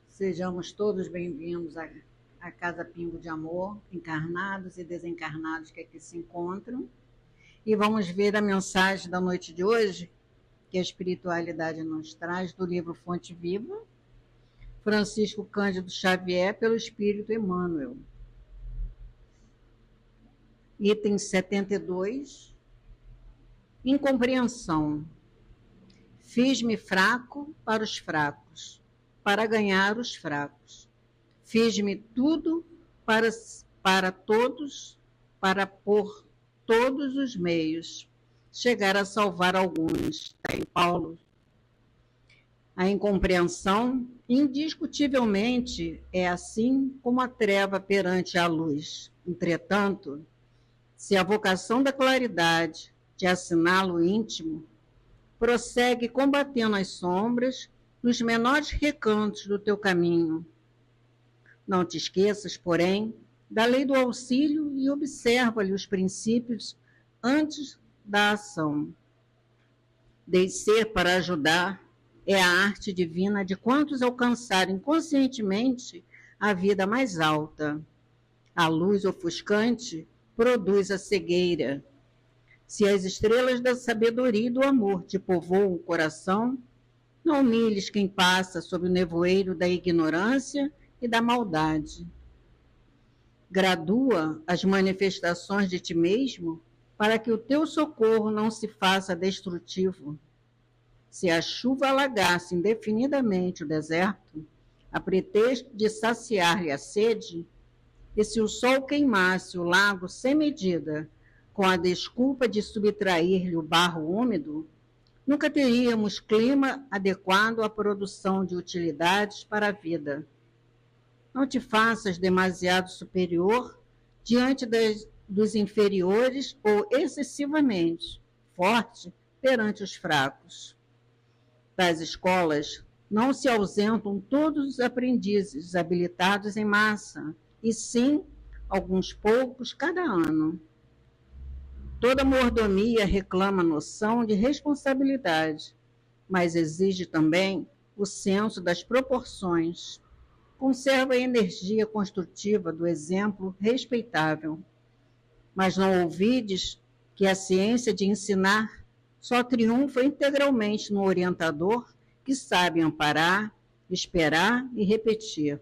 Sejamos todos bem-vindos à Casa Pingo de Amor, encarnados e desencarnados que aqui se encontram. E vamos ver a mensagem da noite de hoje, que a espiritualidade nos traz, do livro Fonte Viva, Francisco Cândido Xavier, pelo Espírito Emmanuel. Item 72, incompreensão. Fiz-me fraco para os fracos, para ganhar os fracos. Fiz-me tudo para todos, para por todos os meios chegar a salvar alguns. Em Paulo. A incompreensão, indiscutivelmente, é assim como a treva perante a luz. Entretanto, se a vocação da claridade, de assinalo íntimo, prossegue combatendo as sombras nos menores recantos do teu caminho. Não te esqueças, porém, da lei do auxílio e observa-lhe os princípios antes da ação. Descer para ajudar é a arte divina de quantos alcançarem conscientemente a vida mais alta. A luz ofuscante produz a cegueira. Se as estrelas da sabedoria e do amor te povoam o coração, não humilhes quem passa sob o nevoeiro da ignorância e da maldade. Gradua as manifestações de ti mesmo para que o teu socorro não se faça destrutivo. Se a chuva alagasse indefinidamente o deserto, a pretexto de saciar-lhe a sede, e se o sol queimasse o lago sem medida, com a desculpa de subtrair-lhe o barro úmido, nunca teríamos clima adequado à produção de utilidades para a vida. Não te faças demasiado superior diante dos inferiores ou excessivamente forte perante os fracos. Das escolas não se ausentam todos os aprendizes habilitados em massa, e sim alguns poucos cada ano. Toda mordomia reclama noção de responsabilidade, mas exige também o senso das proporções. Conserva a energia construtiva do exemplo respeitável. Mas não ouvides que a ciência de ensinar só triunfa integralmente no orientador que sabe amparar, esperar e repetir.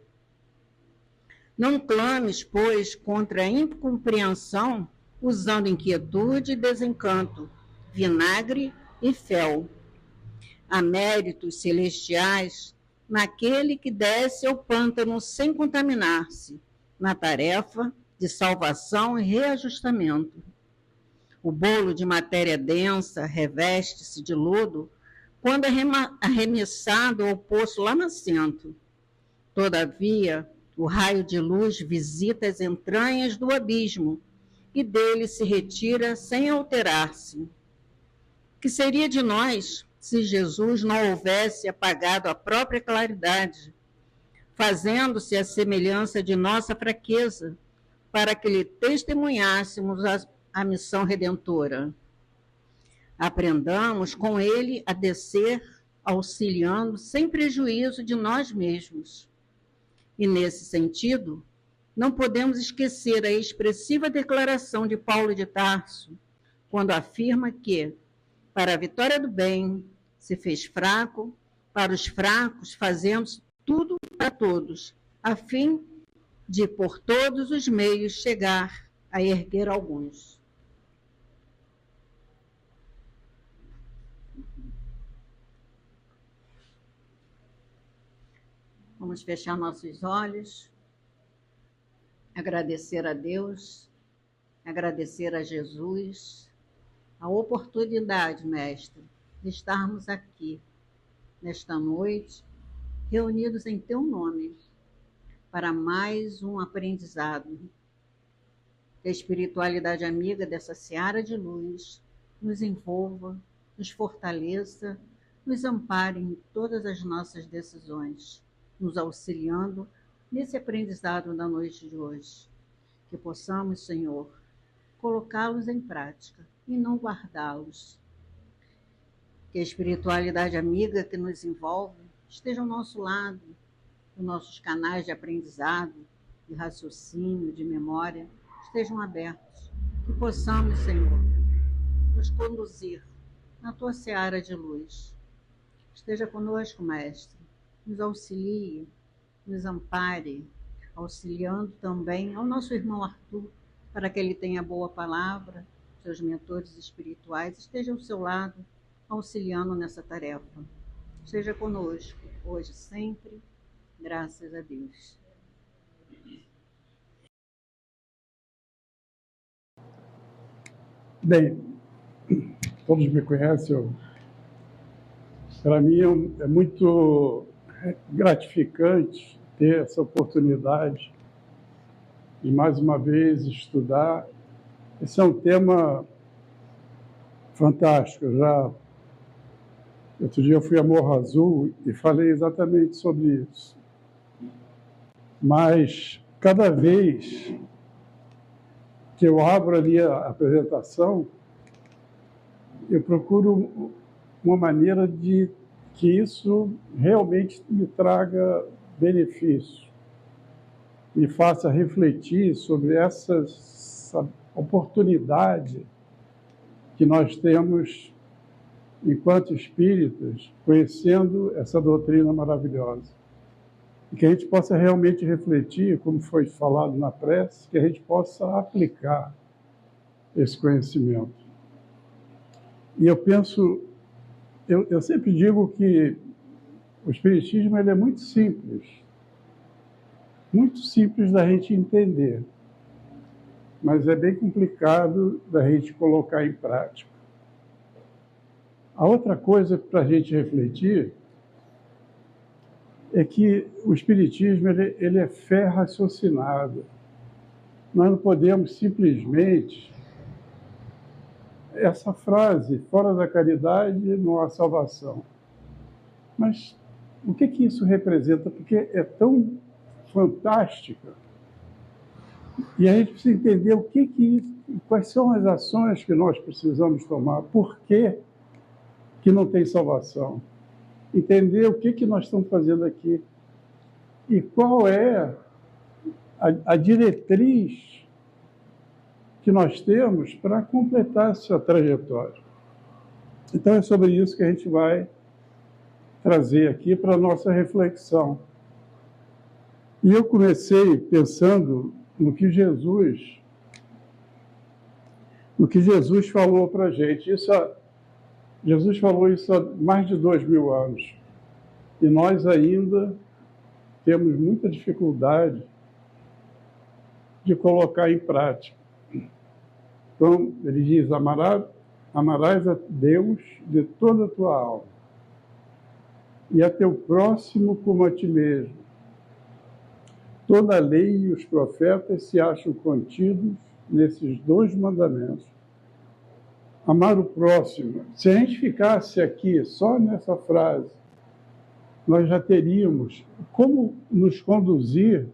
Não clames, pois, contra a incompreensão usando inquietude e desencanto, vinagre e fel. Há méritos celestiais naquele que desce ao pântano sem contaminar-se, na tarefa de salvação e reajustamento. O bolo de matéria densa reveste-se de lodo quando é arremessado ao poço lamacento. Todavia, o raio de luz visita as entranhas do abismo e dele se retira sem alterar-se. Que seria de nós se Jesus não houvesse apagado a própria claridade, fazendo-se a semelhança de nossa fraqueza, para que lhe testemunhássemos a missão redentora? Aprendamos com ele a descer, auxiliando sem prejuízo de nós mesmos. E, nesse sentido, não podemos esquecer a expressiva declaração de Paulo de Tarso, quando afirma que, para a vitória do bem, se fez fraco, para os fracos fazemos tudo para todos, a fim de, por todos os meios, chegar a erguer alguns. Vamos fechar nossos olhos, agradecer a Deus, agradecer a Jesus, a oportunidade, Mestre, de estarmos aqui, nesta noite, reunidos em teu nome, para mais um aprendizado. Que a espiritualidade amiga dessa seara de luz nos envolva, nos fortaleça, nos ampare em todas as nossas decisões, nos auxiliando nesse aprendizado da noite de hoje. Que possamos, Senhor, colocá-los em prática e não guardá-los. Que a espiritualidade amiga que nos envolve esteja ao nosso lado, os nossos canais de aprendizado, de raciocínio, de memória, estejam abertos. Que possamos, Senhor, nos conduzir na tua seara de luz. Esteja conosco, Mestre, nos auxilie, nos ampare, auxiliando também ao nosso irmão Arthur, para que ele tenha boa palavra, seus mentores espirituais estejam ao seu lado, auxiliando nessa tarefa. Esteja conosco, hoje e sempre, graças a Deus. Bem, todos me conhecem, para mim é muito gratificante ter essa oportunidade de, mais uma vez, estudar. Esse é um tema fantástico. Outro dia eu fui a Morro Azul e falei exatamente sobre isso. Mas, cada vez que eu abro ali a apresentação, eu procuro uma maneira de que isso realmente me traga benefício, me faça refletir sobre essa oportunidade que nós temos, enquanto espíritas, conhecendo essa doutrina maravilhosa. E que a gente possa realmente refletir, como foi falado na prece, que a gente possa aplicar esse conhecimento. E eu penso, eu sempre digo que o Espiritismo ele é muito simples da gente entender, mas é bem complicado da gente colocar em prática. A outra coisa para a gente refletir é que o Espiritismo ele é fé raciocinada. Nós não podemos simplesmente... Essa frase, fora da caridade não há salvação. Mas o que isso representa? Porque é tão fantástica. E a gente precisa entender quais são as ações que nós precisamos tomar, por que não tem salvação. Entender o que nós estamos fazendo aqui e qual é a diretriz que nós temos para completar essa trajetória. Então, é sobre isso que a gente vai trazer aqui para a nossa reflexão. E eu comecei pensando no que Jesus falou para a gente. Jesus falou isso há mais de 2000 anos. E nós ainda temos muita dificuldade de colocar em prática. Então, ele diz, amarás a Deus de toda a tua alma e a teu próximo como a ti mesmo. Toda a lei e os profetas se acham contidos nesses 2 mandamentos. Amar o próximo. Se a gente ficasse aqui só nessa frase, nós já teríamos como nos conduzir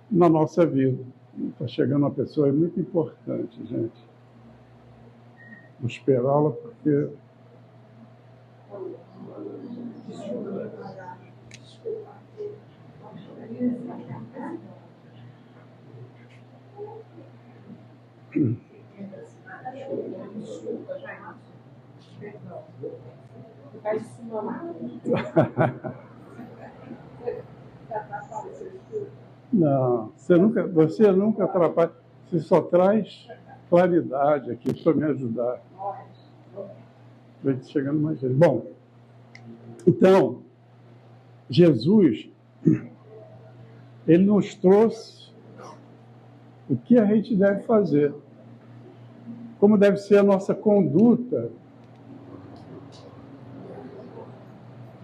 na nossa vida. Está chegando uma pessoa muito importante, gente. Vou esperá-la porque... Não, você nunca atrapalha, você só traz claridade aqui para me ajudar. Vai chegando mais gente. Bom, então, Jesus, ele nos trouxe o que a gente deve fazer, como deve ser a nossa conduta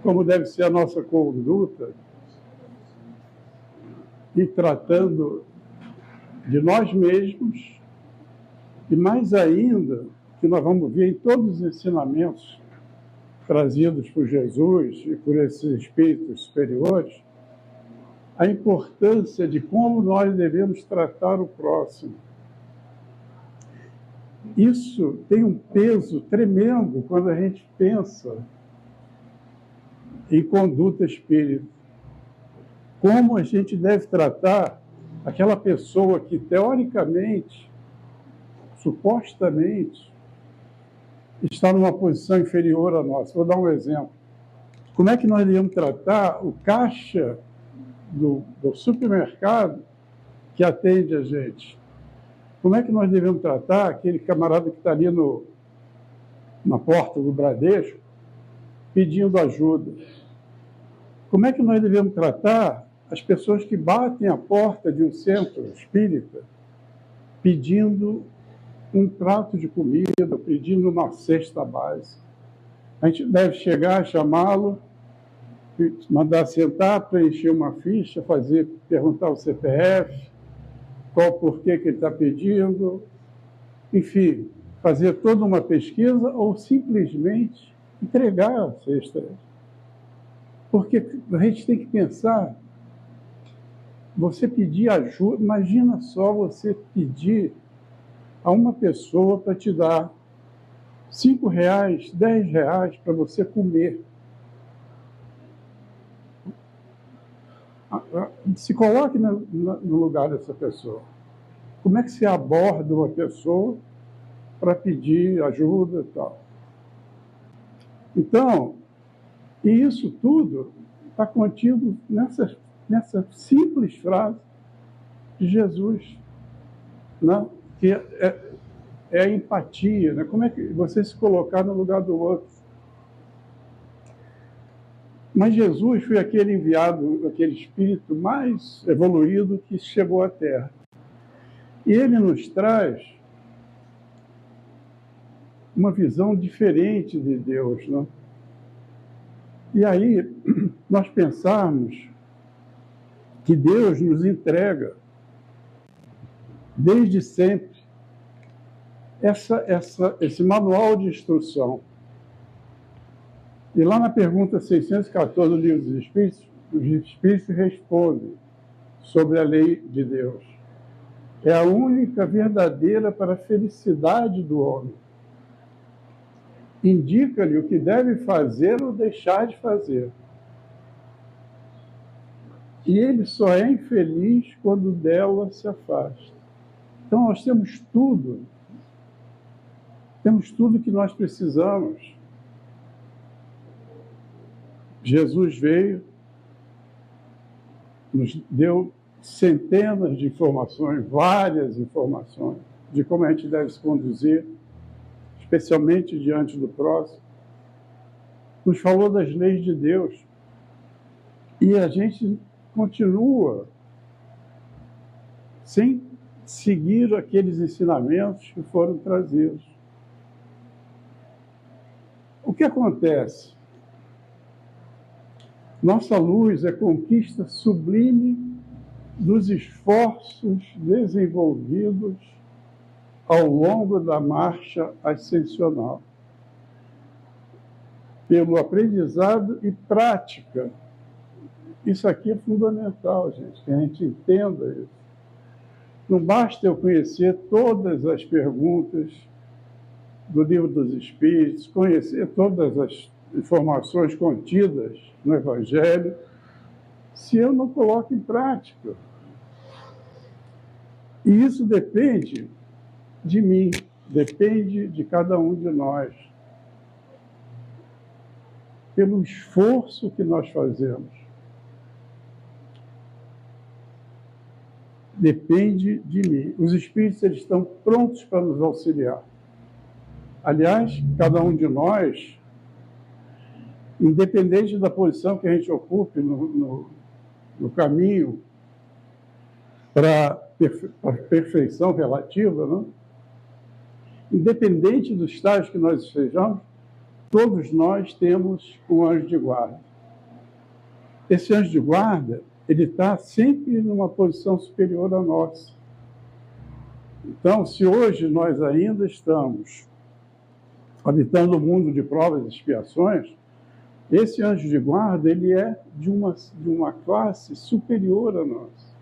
como deve ser a nossa conduta, e tratando de nós mesmos, e mais ainda, que nós vamos ver em todos os ensinamentos trazidos por Jesus e por esses espíritos superiores, a importância de como nós devemos tratar o próximo. Isso tem um peso tremendo quando a gente pensa em conduta espírita. Como a gente deve tratar aquela pessoa que, teoricamente, supostamente, está numa posição inferior à nossa. Vou dar um exemplo. Como é que nós devemos tratar o caixa do supermercado que atende a gente? Como é que nós devemos tratar aquele camarada que está ali na porta do Bradesco pedindo ajuda? Como é que nós devemos tratar as pessoas que batem a porta de um centro espírita pedindo um prato de comida, pedindo uma cesta básica? A gente deve chegar, chamá-lo, mandar sentar, preencher uma ficha, perguntar o CPF, qual o porquê que ele está pedindo, enfim, fazer toda uma pesquisa ou simplesmente entregar a cesta. Porque a gente tem que pensar, você pedir ajuda, imagina só você pedir a uma pessoa para te dar R$5, R$10 para você comer. Se coloque no lugar dessa pessoa. Como é que se aborda uma pessoa para pedir ajuda e tal? Então, e isso tudo está contido nessa simples frase de Jesus, né? Que é a empatia, né? Como é que você se colocar no lugar do outro? Mas Jesus foi aquele enviado, aquele espírito mais evoluído que chegou à Terra. E ele nos traz uma visão diferente de Deus, né? E aí, nós pensarmos que Deus nos entrega, desde sempre, esse manual de instrução. E lá na pergunta 614 do Livro dos Espíritos, os Espíritos respondem sobre a lei de Deus. É a única verdadeira para a felicidade do homem. Indica-lhe o que deve fazer ou deixar de fazer. E ele só é infeliz quando dela se afasta. Então, nós temos tudo que nós precisamos. Jesus veio, nos deu centenas de informações, várias informações, de como a gente deve se conduzir, especialmente diante do próximo. Nos falou das leis de Deus. E a gente continua sem seguir aqueles ensinamentos que foram trazidos. O que acontece? Nossa luz é conquista sublime dos esforços desenvolvidos ao longo da marcha ascensional, pelo aprendizado e prática. Isso aqui é fundamental, gente, que a gente entenda isso. Não basta eu conhecer todas as perguntas do Livro dos Espíritos, conhecer todas as informações contidas no Evangelho, se eu não coloco em prática. E isso depende de mim, depende de cada um de nós. Pelo esforço que nós fazemos. Depende de mim. Os Espíritos eles estão prontos para nos auxiliar. Aliás, cada um de nós, independente da posição que a gente ocupe no caminho para a perfeição relativa, né? Independente do estágio que nós estejamos, todos nós temos um anjo de guarda. esse anjo de guarda, ele está sempre numa posição superior à nossa. Então, se hoje nós ainda estamos habitando o mundo de provas e expiações, esse anjo de guarda, ele é de uma classe superior a nós.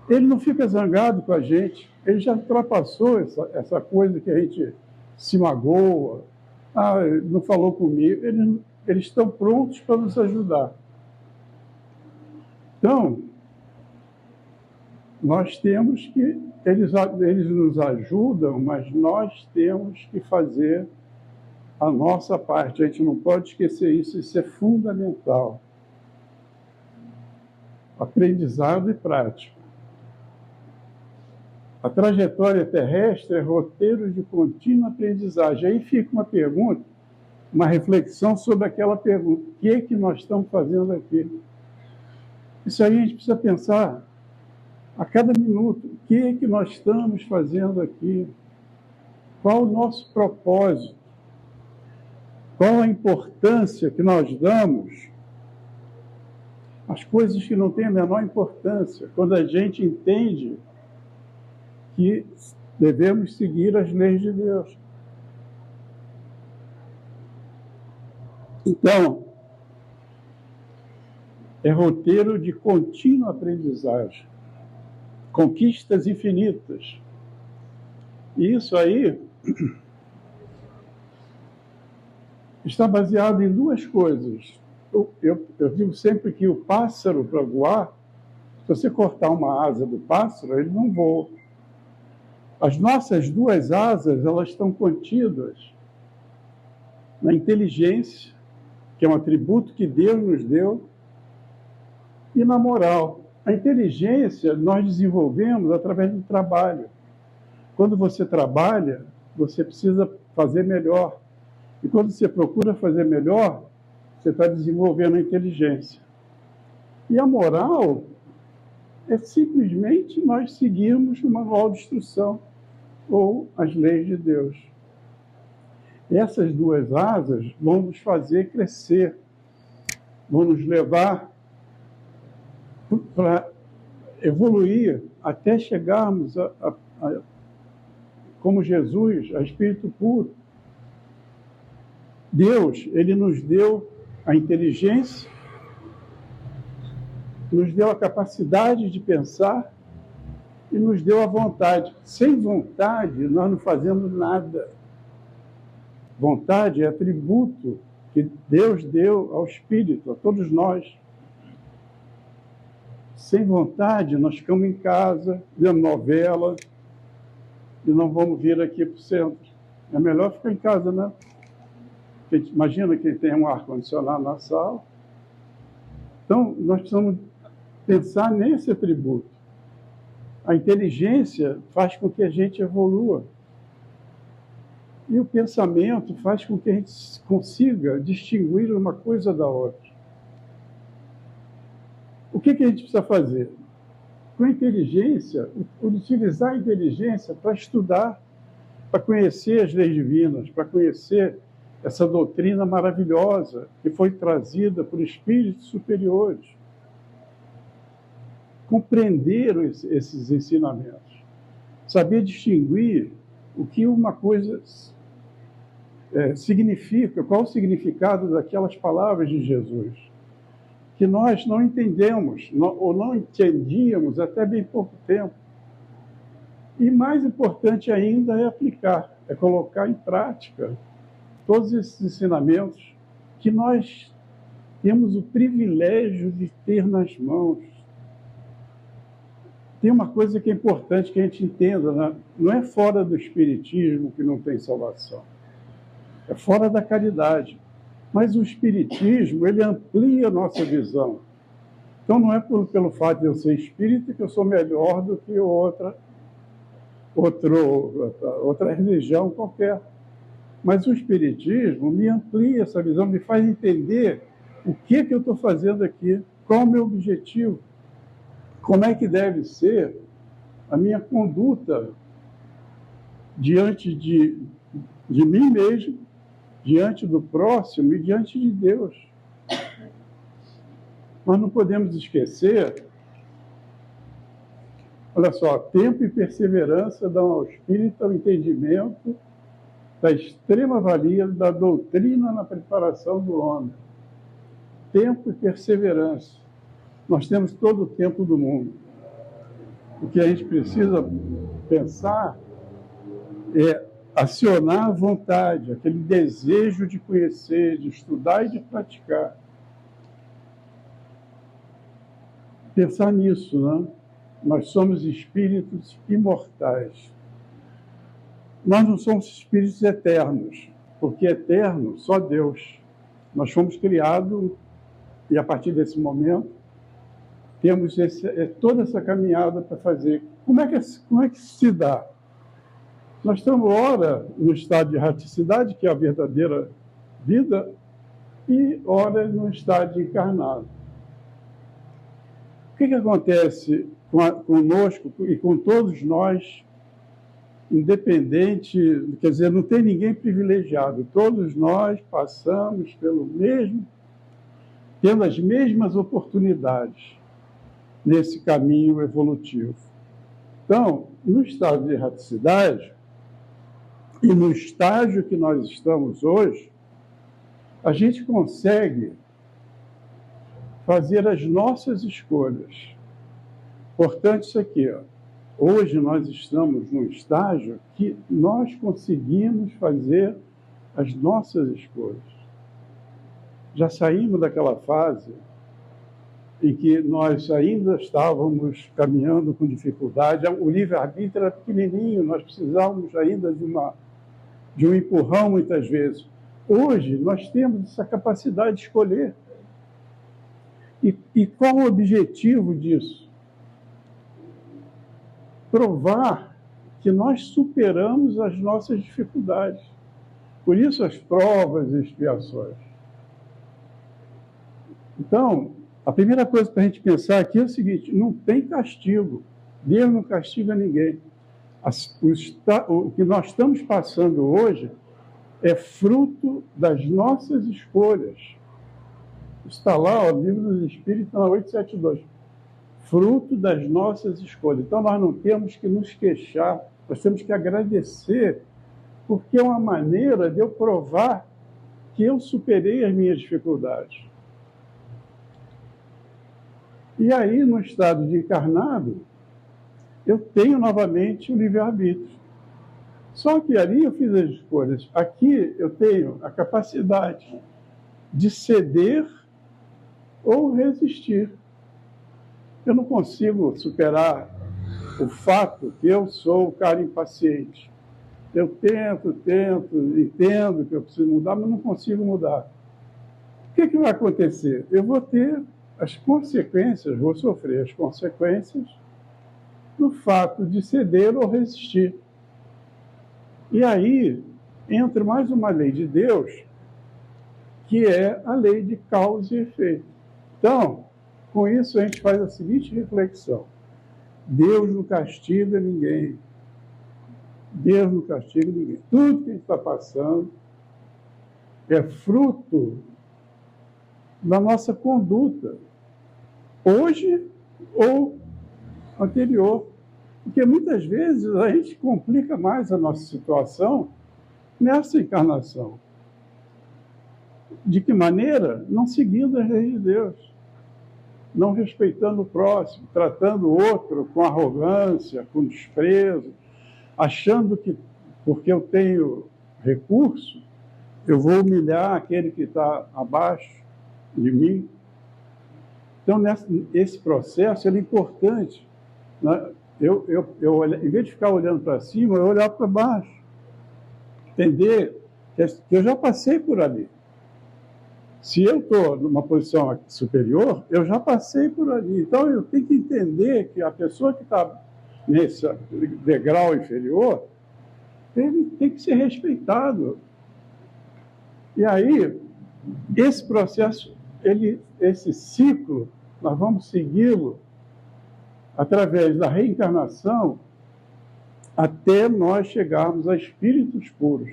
Ele não fica zangado com a gente, ele já ultrapassou essa coisa que a gente se magoa, não falou comigo, eles estão prontos para nos ajudar. Então, nós temos que, eles nos ajudam, mas nós temos que fazer a nossa parte. A gente não pode esquecer isso, isso é fundamental. Aprendizado e prática. A trajetória terrestre é roteiro de contínua aprendizagem. Aí fica uma pergunta, uma reflexão sobre aquela pergunta. O que é que nós estamos fazendo aqui? Isso aí a gente precisa pensar a cada minuto. O que é que nós estamos fazendo aqui? Qual o nosso propósito? Qual a importância que nós damos às coisas que não têm a menor importância? Quando a gente entende que devemos seguir as leis de Deus. Então, é roteiro de contínua aprendizagem, conquistas infinitas. E isso aí está baseado em duas coisas. Eu digo sempre que o pássaro, para voar, se você cortar uma asa do pássaro, ele não voa. As nossas duas asas, elas estão contidas na inteligência, que é um atributo que Deus nos deu, e na moral. A inteligência nós desenvolvemos através do trabalho. Quando você trabalha, você precisa fazer melhor. E quando você procura fazer melhor, você está desenvolvendo a inteligência. E a moral é simplesmente nós seguirmos o manual de instrução ou as leis de Deus. Essas duas asas vão nos fazer crescer, vão nos levar para evoluir até chegarmos como Jesus, a espírito puro. Deus, ele nos deu a inteligência, nos deu a capacidade de pensar e nos deu a vontade. Sem vontade, nós não fazemos nada. Vontade é atributo que Deus deu ao Espírito, a todos nós. Sem vontade, nós ficamos em casa, vendo novela, e não vamos vir aqui para o centro. É melhor ficar em casa, né? Imagina quem tem um ar-condicionado na sala. Então, nós precisamos pensar nesse atributo. A inteligência faz com que a gente evolua. E o pensamento faz com que a gente consiga distinguir uma coisa da outra. O que a gente precisa fazer? Com a inteligência, utilizar a inteligência para estudar, para conhecer as leis divinas, para conhecer essa doutrina maravilhosa que foi trazida por espíritos superiores. Compreender esses ensinamentos. Saber distinguir o que uma coisa significa, qual o significado daquelas palavras de Jesus, que nós não entendemos, ou não entendíamos até bem pouco tempo. E mais importante ainda é aplicar, é colocar em prática todos esses ensinamentos que nós temos o privilégio de ter nas mãos. Tem uma coisa que é importante que a gente entenda, né? Não é fora do espiritismo que não tem salvação, é fora da caridade. Mas o espiritismo, ele amplia a nossa visão. Então não é pelo fato de eu ser espírita que eu sou melhor do que outra religião qualquer. Mas o espiritismo me amplia essa visão, me faz entender o que eu estou fazendo aqui, qual é o meu objetivo, como é que deve ser a minha conduta diante de mim mesmo, diante do próximo e diante de Deus. Nós não podemos esquecer, olha só, tempo e perseverança dão ao espírito o entendimento da extrema valia da doutrina na preparação do homem. Tempo e perseverança. Nós temos todo o tempo do mundo. O que a gente precisa pensar é acionar a vontade, aquele desejo de conhecer, de estudar e de praticar. Pensar nisso, né? Nós somos espíritos imortais. Nós não somos espíritos eternos, porque eterno só Deus. Nós fomos criados e, a partir desse momento, temos toda essa caminhada para fazer. Como é que se dá? Nós estamos, ora, no estado de erraticidade, que é a verdadeira vida, e ora no estado de encarnado. O que acontece conosco e com todos nós, independente, quer dizer, não tem ninguém privilegiado, todos nós passamos pelo mesmo, tendo as mesmas oportunidades nesse caminho evolutivo. Então, no estado de erraticidade, e no estágio que nós estamos hoje, a gente consegue fazer as nossas escolhas. Portanto, isso aqui, ó. Hoje nós estamos num estágio que nós conseguimos fazer as nossas escolhas. Já saímos daquela fase em que nós ainda estávamos caminhando com dificuldade. O livre-arbítrio era pequenininho, nós precisávamos ainda de um empurrão, muitas vezes. Hoje, nós temos essa capacidade de escolher. E qual o objetivo disso? Provar que nós superamos as nossas dificuldades. Por isso, as provas e expiações. Então, a primeira coisa para a gente pensar aqui é o seguinte: não tem castigo. Deus não castiga ninguém. O que nós estamos passando hoje é fruto das nossas escolhas. Está lá, o Livro dos Espíritos, na 872. Fruto das nossas escolhas. Então, nós não temos que nos queixar, nós temos que agradecer, porque é uma maneira de eu provar que eu superei as minhas dificuldades. E aí, no estado de encarnado, eu tenho novamente o livre-arbítrio. Só que ali eu fiz as escolhas. Aqui eu tenho a capacidade de ceder ou resistir. Eu não consigo superar o fato que eu sou o cara impaciente. Eu tento, entendo que eu preciso mudar, mas não consigo mudar. O que vai acontecer? Eu vou ter as consequências, vou sofrer as consequências do fato de ceder ou resistir. E aí entra mais uma lei de Deus, que é a lei de causa e efeito. Então, com isso a gente faz a seguinte reflexão: Deus não castiga ninguém. Deus não castiga ninguém. Tudo que a gente está passando é fruto da nossa conduta, hoje ou anterior. Porque muitas vezes a gente complica mais a nossa situação nessa encarnação. De que maneira? Não seguindo as leis de Deus, não respeitando o próximo, tratando o outro com arrogância, com desprezo, achando que, porque eu tenho recurso, eu vou humilhar aquele que está abaixo de mim. Então, esse processo é importante, né? Eu, em vez de ficar olhando para cima, eu olhar para baixo. Entender que eu já passei por ali. Se eu estou numa posição superior, eu já passei por ali. Então, eu tenho que entender que a pessoa que está nesse degrau inferior, ele tem que ser respeitado. E aí, esse processo, esse ciclo, nós vamos segui-lo através da reencarnação até nós chegarmos a espíritos puros.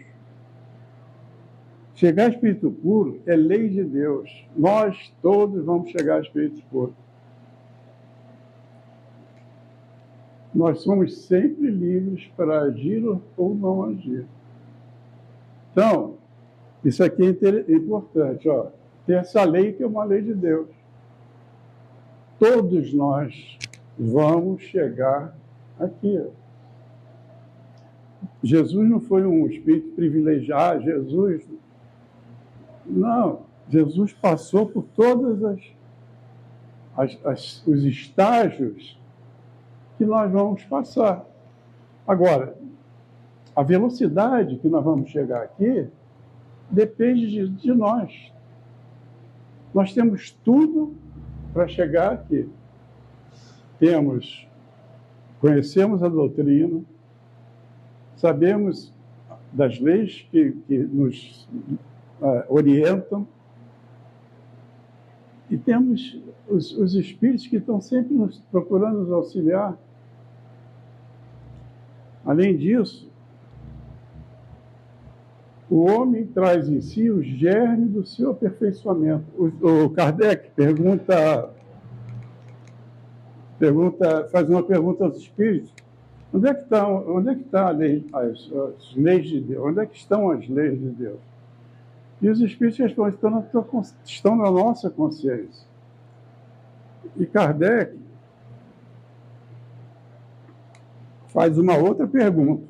Chegar a espírito puro é lei de Deus. Nós todos vamos chegar a espírito puro. Nós somos sempre livres para agir ou não agir. Então, isso aqui é importante. Ó. Tem essa lei que é uma lei de Deus. Todos nós vamos chegar aqui. Jesus não foi um espírito privilegiado. Jesus... Não. Jesus passou por todos os estágios que nós vamos passar. Agora, a velocidade que nós vamos chegar aqui depende de nós. Nós temos tudo para chegar aqui. Conhecemos a doutrina, sabemos das leis que nos orientam, e temos os espíritos que estão sempre procurando nos auxiliar. Além disso, o homem traz em si o germe do seu aperfeiçoamento. O Kardec faz uma pergunta aos espíritos: onde é que está as leis de Deus? Onde é que estão as leis de Deus? E os espíritos respondem: estão na nossa consciência. E Kardec faz uma outra pergunta: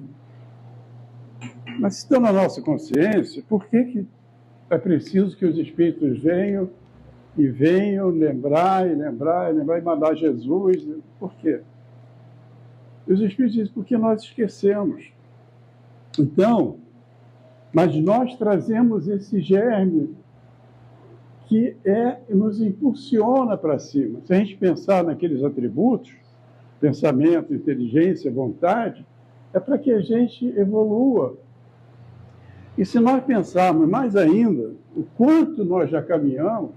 mas se estão na nossa consciência, por que é preciso que os espíritos venham lembrar e mandar Jesus? Por quê? E os espíritos dizem: porque nós esquecemos. Então, mas nós trazemos esse germe que nos impulsiona para cima. Se a gente pensar naqueles atributos, pensamento, inteligência, vontade, é para que a gente evolua. E se nós pensarmos mais ainda o quanto nós já caminhamos,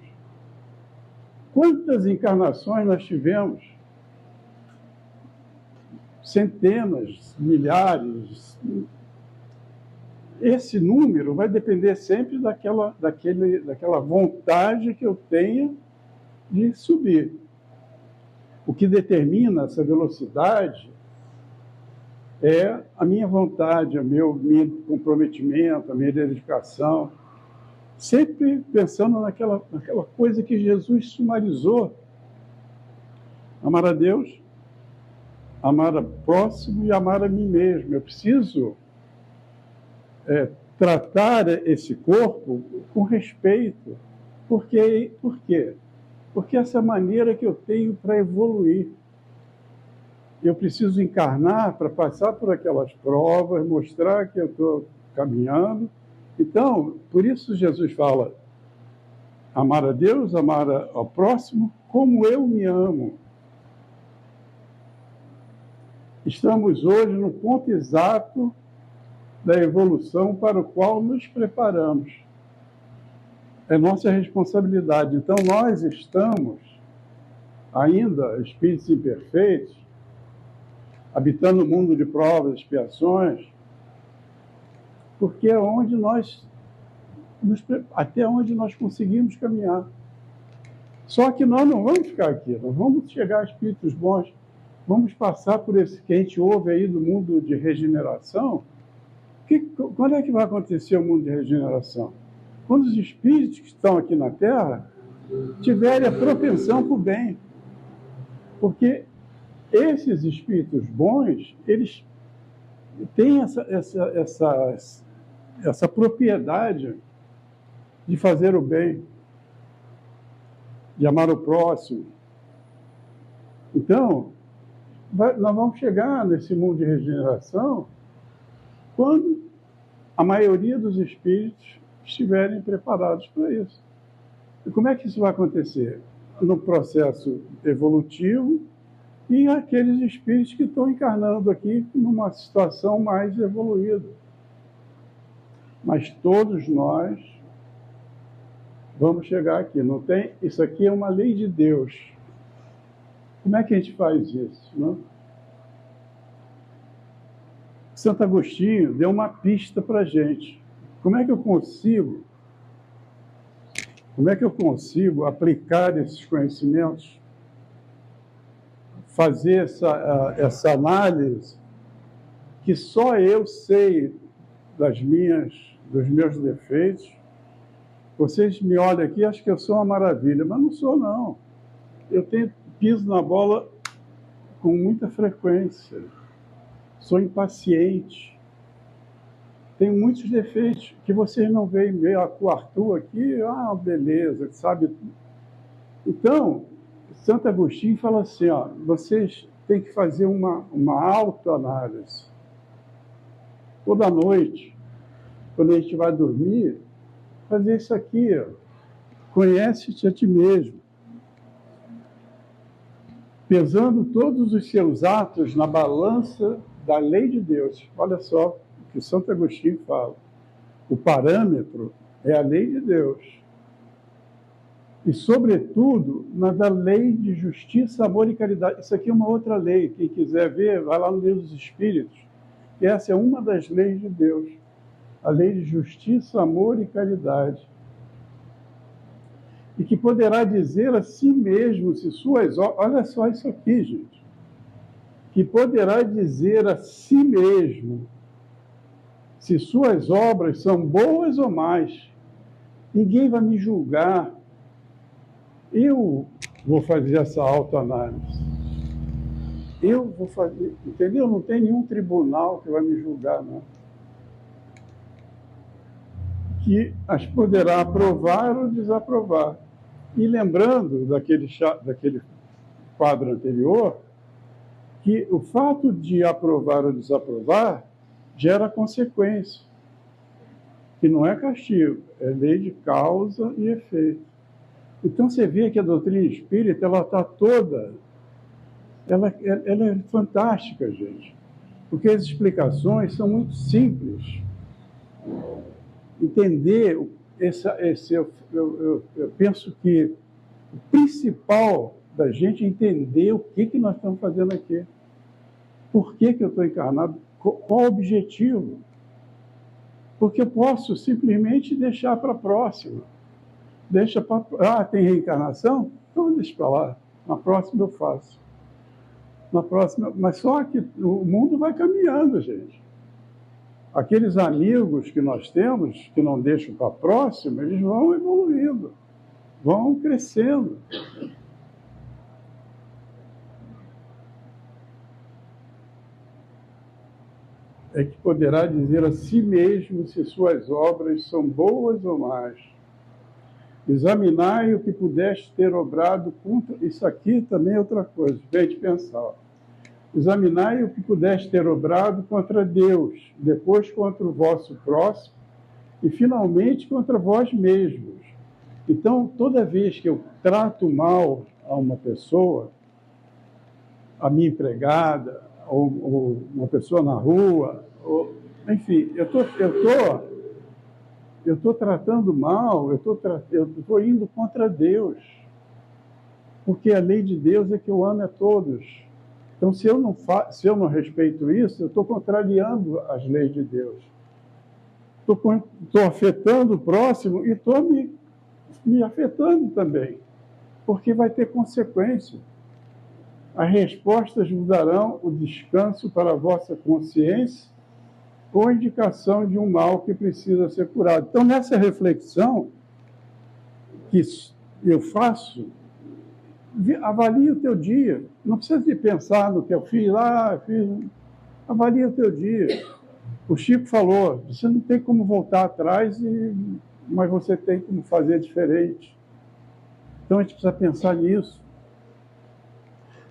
quantas encarnações nós tivemos, centenas, milhares, esse número vai depender sempre daquela vontade que eu tenho de subir. O que determina essa velocidade é a minha vontade, o meu comprometimento, a minha dedicação, sempre pensando naquela coisa que Jesus sumarizou: amar a Deus, amar ao próximo e amar a mim mesmo. Eu preciso tratar esse corpo com respeito. Por quê? Porque essa é a maneira que eu tenho para evoluir. Eu preciso encarnar para passar por aquelas provas, mostrar que eu estou caminhando. Então, por isso Jesus fala: amar a Deus, amar ao próximo como eu me amo. Estamos hoje no ponto exato da evolução para o qual nos preparamos. É nossa responsabilidade. Então, nós estamos ainda, espíritos imperfeitos, habitando o mundo de provas, expiações, porque é onde até onde nós conseguimos caminhar. Só que nós não vamos ficar aqui, nós vamos chegar a espíritos bons, vamos passar por esse que a gente ouve aí do mundo de regeneração. Quando é que vai acontecer o mundo de regeneração? Quando os espíritos que estão aqui na Terra tiverem a propensão para o bem. Porque esses espíritos bons, eles têm essa propriedade de fazer o bem, de amar o próximo. Então, nós vamos chegar nesse mundo de regeneração quando a maioria dos espíritos estiverem preparados para isso. E como é que isso vai acontecer? No processo evolutivo e aqueles espíritos que estão encarnando aqui numa situação mais evoluída. Mas todos nós vamos chegar aqui. Não tem? Isso aqui é uma lei de Deus. Como é que a gente faz isso, não? Santo Agostinho deu uma pista para a gente. Como é que eu consigo Como é que eu consigo aplicar esses conhecimentos, fazer essa análise que só eu sei dos meus defeitos? Vocês me olham aqui e acham que eu sou uma maravilha, mas não sou, não. Eu piso na bola com muita frequência, sou impaciente, tenho muitos defeitos que vocês não veem. O Arthur aqui, beleza, sabe? Então, Santo Agostinho fala assim, vocês têm que fazer uma autoanálise. Toda noite, quando a gente vai dormir, fazer isso aqui, conhece-te a ti mesmo, pesando todos os seus atos na balança da lei de Deus. Olha só o que Santo Agostinho fala. O parâmetro é a lei de Deus. E, sobretudo, na da lei de justiça, amor e caridade. Isso aqui é uma outra lei. Quem quiser ver, vai lá no Livro dos Espíritos. E essa é uma das leis de Deus. A lei de justiça, amor e caridade. E que poderá dizer a si mesmo, se suas obras... Olha só isso aqui, gente. Que poderá dizer a si mesmo, se suas obras são boas ou más. Ninguém vai me julgar. Eu vou fazer essa autoanálise. Eu vou fazer, entendeu? Não tem nenhum tribunal que vai me julgar, não. Que as poderá aprovar ou desaprovar. E lembrando daquele quadro anterior, que o fato de aprovar ou desaprovar gera consequência, que não é castigo, é lei de causa e efeito. Então você vê que a doutrina espírita, ela está toda, ela é fantástica, gente, porque as explicações são muito simples. Entender eu penso que o principal da gente é entender o que nós estamos fazendo aqui. Por que eu estou encarnado? Qual o objetivo? Porque eu posso simplesmente deixar para a próxima. Tem reencarnação? Então deixa para lá. Na próxima eu faço. Na próxima, mas só que o mundo vai caminhando, gente. Aqueles amigos que nós temos, que não deixam para a próxima, eles vão evoluindo, vão crescendo. É que poderá dizer a si mesmo se suas obras são boas ou más. Examinai o que pudeste ter obrado contra... Isso aqui também é outra coisa, vem pensar. Examinai o que pudeste ter obrado contra Deus, depois contra o vosso próximo e, finalmente, contra vós mesmos. Então, toda vez que eu trato mal a uma pessoa, a minha empregada, ou uma pessoa na rua, enfim, eu estou tratando mal, eu estou indo contra Deus, porque a lei de Deus é que eu amo a todos. Então, se eu não respeito isso, eu estou contrariando as leis de Deus. Estou afetando o próximo e estou me afetando também, porque vai ter consequência. As respostas vos darão o descanso para a vossa consciência ou a indicação de um mal que precisa ser curado. Então, nessa reflexão que eu faço, avalie o teu dia. Não precisa de pensar no que eu fiz lá, avalie o teu dia. O Chico falou, você não tem como voltar atrás, mas você tem como fazer diferente. Então, a gente precisa pensar nisso.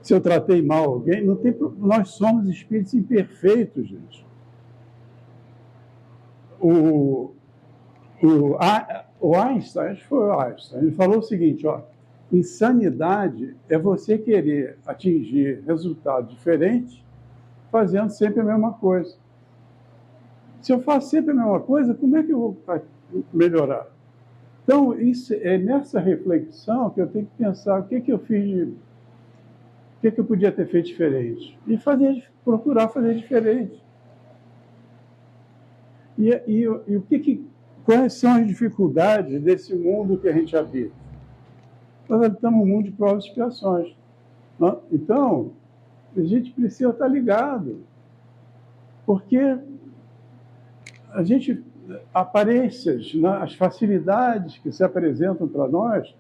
Se eu tratei mal alguém, não tem problema. Nós somos espíritos imperfeitos, gente. O Einstein, acho que foi o Einstein, ele falou o seguinte, insanidade é você querer atingir resultados diferentes fazendo sempre a mesma coisa. Se eu faço sempre a mesma coisa, como é que eu vou melhorar? Então, isso é nessa reflexão que eu tenho que pensar o que eu fiz, o que eu podia ter feito diferente e procurar fazer diferente. E o que quais são as dificuldades desse mundo que a gente habita? Nós habitamos um mundo de provas e expiações. Né? Então, a gente precisa estar ligado, porque a gente, aparências, né, as facilidades que se apresentam para nós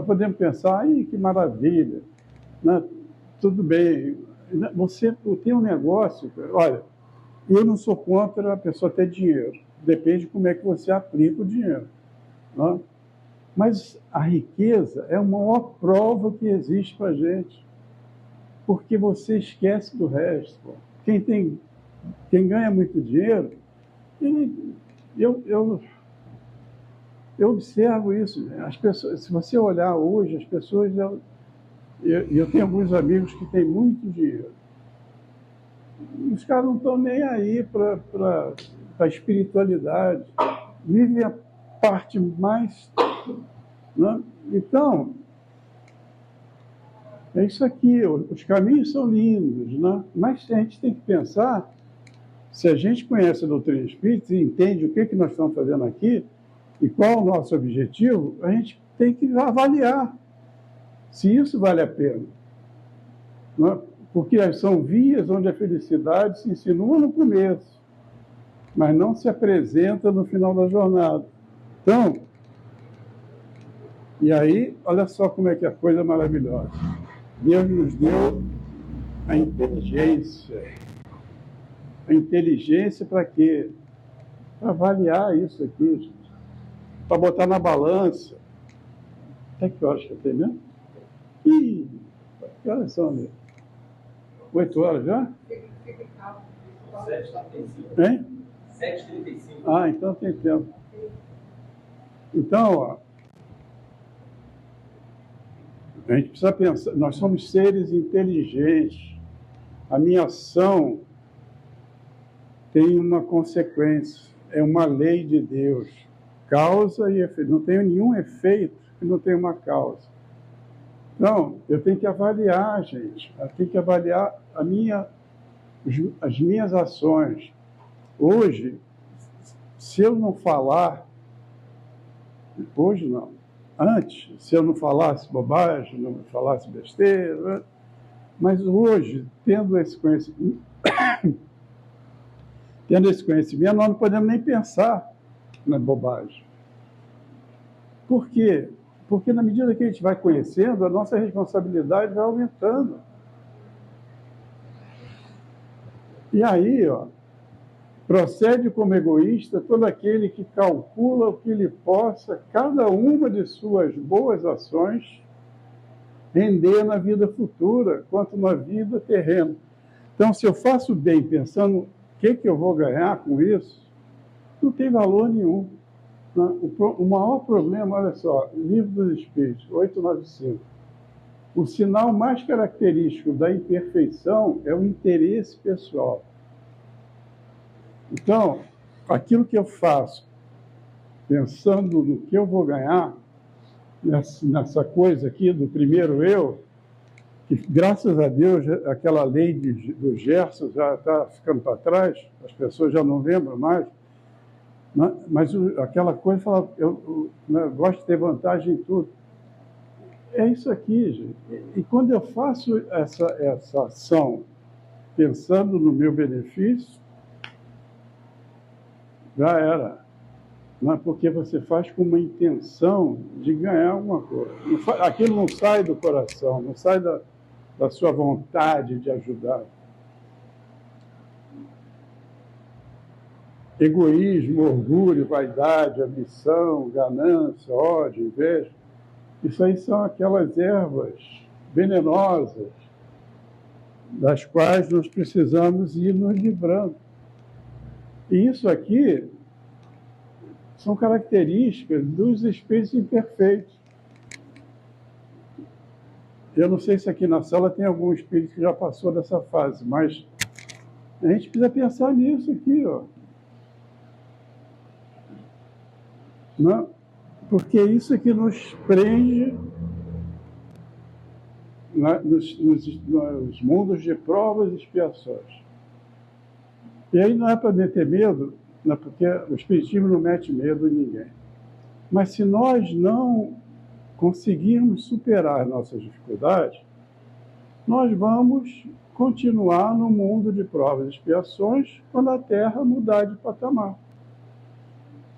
podemos pensar, ai, que maravilha, né? Tudo bem, você tem um negócio, olha, eu não sou contra a pessoa ter dinheiro, depende de como é que você aplica o dinheiro. Né? Mas a riqueza é a maior prova que existe para a gente, porque você esquece do resto. Quem ganha muito dinheiro, eu observo isso. As pessoas, se você olhar hoje, as pessoas... Eu tenho alguns amigos que têm muito dinheiro. Os caras não estão nem aí para a espiritualidade. Vivem a parte mais... Né? Então, é isso aqui. Os caminhos são lindos, né? Mas a gente tem que pensar, se a gente conhece a doutrina espírita e entende o que nós estamos fazendo aqui e qual o nosso objetivo, a gente tem que avaliar se isso vale a pena. Né? Porque são vias onde a felicidade se insinua no começo, mas não se apresenta no final da jornada. Então, e aí, olha só como é que a coisa é maravilhosa. Deus nos deu a inteligência. A inteligência para quê? Para avaliar isso aqui, gente. Para botar na balança. Até que horas que eu tenho mesmo? Ih, que horas são, meu? 8 horas já? 7h35. Hein? 7h35. Ah, então tem tempo. Então, ó, a gente precisa pensar, nós somos seres inteligentes. A minha ação tem uma consequência, é uma lei de Deus. Causa e efeito. Não tem nenhum efeito que não tenha uma causa. Então, eu tenho que avaliar, gente. Eu tenho que avaliar as minhas ações. Hoje, se eu não falar... Hoje não. Antes, se eu não falasse bobagem, não falasse besteira... Mas hoje, tendo esse conhecimento, nós não podemos nem pensar na bobagem. Por quê? Porque na medida que a gente vai conhecendo, a nossa responsabilidade vai aumentando. E aí, ó, procede como egoísta todo aquele que calcula o que lhe possa cada uma de suas boas ações render na vida futura, quanto na vida terrena. Então, se eu faço bem pensando o que eu vou ganhar com isso, não tem valor nenhum. O maior problema, olha só, Livro dos Espíritos, 895. O sinal mais característico da imperfeição é o interesse pessoal. Então, aquilo que eu faço, pensando no que eu vou ganhar, nessa coisa aqui do primeiro eu, que graças a Deus aquela lei do Gerson já está ficando para trás, as pessoas já não lembram mais, mas aquela coisa fala, eu gosto de ter vantagem em tudo. É isso aqui, gente. E quando eu faço essa ação pensando no meu benefício, já era. Não é porque você faz com uma intenção de ganhar alguma coisa. Aquilo não sai do coração, não sai da sua vontade de ajudar. Egoísmo, orgulho, vaidade, ambição, ganância, ódio, inveja, isso aí são aquelas ervas venenosas das quais nós precisamos ir nos livrando. E isso aqui são características dos espíritos imperfeitos. Eu não sei se aqui na sala tem algum espírito que já passou dessa fase, mas a gente precisa pensar nisso aqui, ó. Não? Porque isso aqui nos prende nos mundos de provas e expiações. E aí não é para meter medo, né? Porque o Espiritismo não mete medo em ninguém. Mas se nós não conseguirmos superar as nossas dificuldades, nós vamos continuar no mundo de provas e expiações quando a Terra mudar de patamar.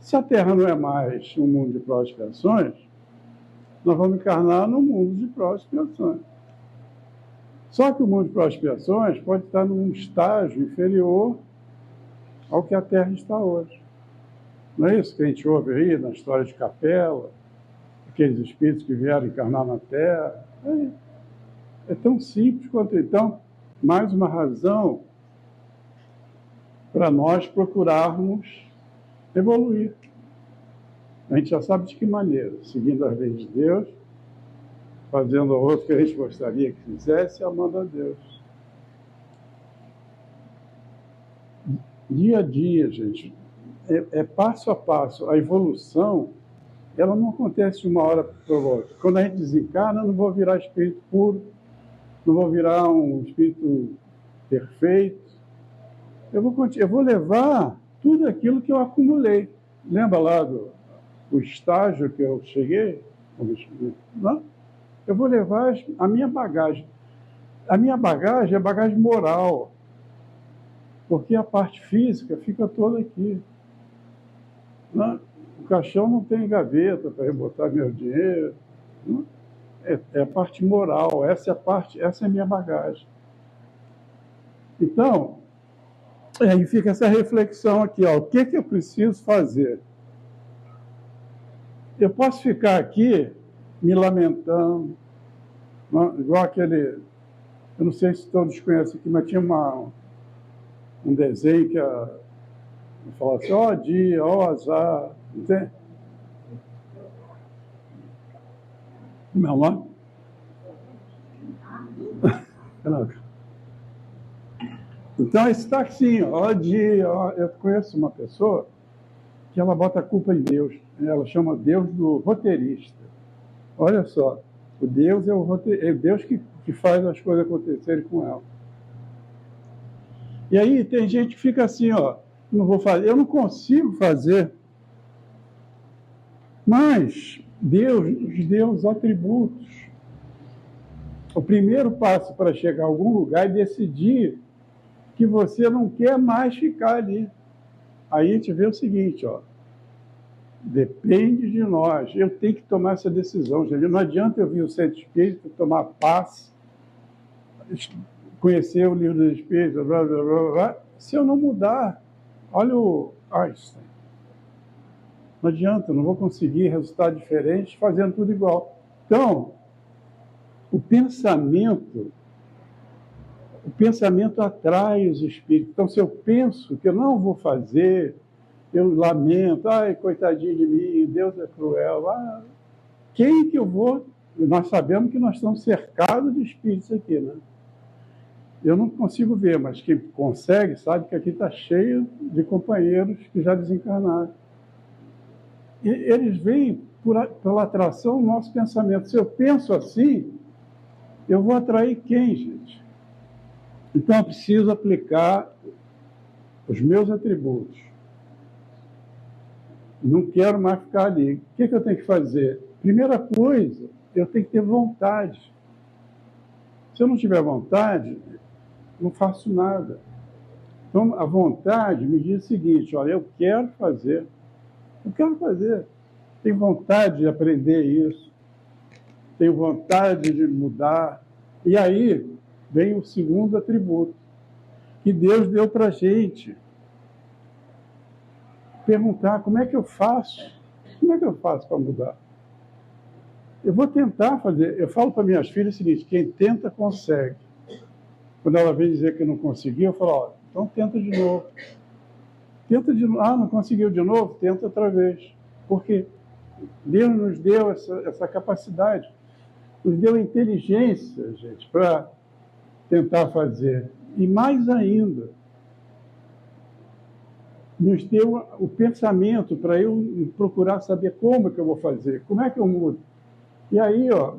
Se a Terra não é mais um mundo de provas e expiações, nós vamos encarnar no mundo de provas e expiações. Só que o mundo de provas e expiações pode estar num estágio inferior ao que a Terra está hoje. Não é isso que a gente ouve aí na história de Capela, aqueles espíritos que vieram encarnar na Terra? É tão simples quanto. Então, mais uma razão para nós procurarmos evoluir. A gente já sabe de que maneira, seguindo as leis de Deus, fazendo o outro que a gente gostaria que fizesse, amando a Deus. Dia a dia, gente, é passo a passo. A evolução, ela não acontece de uma hora para outra. Quando a gente desencarna, eu não vou virar espírito puro, não vou virar um espírito perfeito. Eu vou levar tudo aquilo que eu acumulei. Lembra lá do estágio que eu cheguei? Não? Eu vou levar a minha bagagem. A minha bagagem é bagagem moral, porque a parte física fica toda aqui. Não? O caixão não tem gaveta para eu botar meu dinheiro. Não? É a parte moral, essa é a minha bagagem. Então, aí fica essa reflexão aqui, ó, o que eu preciso fazer? Eu posso ficar aqui me lamentando, não? Igual aquele, eu não sei se todos conhecem aqui, mas tinha um desenho que falava assim, ó dia, ó azar, não tem? Meu nome? Então, esse está assim, ó dia, ó, eu conheço uma pessoa que ela bota a culpa em Deus, ela chama Deus do roteirista. Olha só, o Deus é o Deus que faz as coisas acontecerem com ela. E aí tem gente que fica assim, ó, não vou fazer, eu não consigo fazer. Mas Deus nos deu os atributos. O primeiro passo para chegar a algum lugar é decidir que você não quer mais ficar ali. Aí a gente vê o seguinte, ó, depende de nós. Eu tenho que tomar essa decisão, gente. Não adianta eu vir o centro espírita, tomar paz, conhecer o livro dos espíritos, blá, blá, blá, blá, se eu não mudar. Olha o Einstein. Não adianta, eu não vou conseguir resultado diferente fazendo tudo igual. Então, o pensamento atrai os espíritos. Então, se eu penso que eu não vou fazer, eu lamento, ai, coitadinho de mim, Deus é cruel. Quem que eu vou? Nós sabemos que nós estamos cercados de espíritos aqui, né? Eu não consigo ver, mas quem consegue sabe que aqui está cheio de companheiros que já desencarnaram. E eles vêm pela atração do nosso pensamento. Se eu penso assim, eu vou atrair quem, gente? Então, eu preciso aplicar os meus atributos. Não quero mais ficar ali. O que eu tenho que fazer? Primeira coisa, eu tenho que ter vontade. Se eu não tiver vontade, não faço nada. Então, a vontade me diz o seguinte, olha, eu quero fazer. Eu quero fazer. Tenho vontade de aprender isso. Tenho vontade de mudar. E aí vem o segundo atributo que Deus deu para a gente. Perguntar como é que eu faço? Como é que eu faço para mudar? Eu vou tentar fazer. Eu falo para minhas filhas o seguinte, quem tenta, consegue. Quando ela vem dizer que não conseguiu, eu falo, ó, então tenta de novo. Tenta de novo. Ah, não conseguiu de novo? Tenta outra vez. Porque Deus nos deu essa capacidade. Nos deu inteligência, gente, para tentar fazer. E mais ainda, nos deu o pensamento para eu procurar saber como que eu vou fazer, como é que eu mudo. E aí, ó,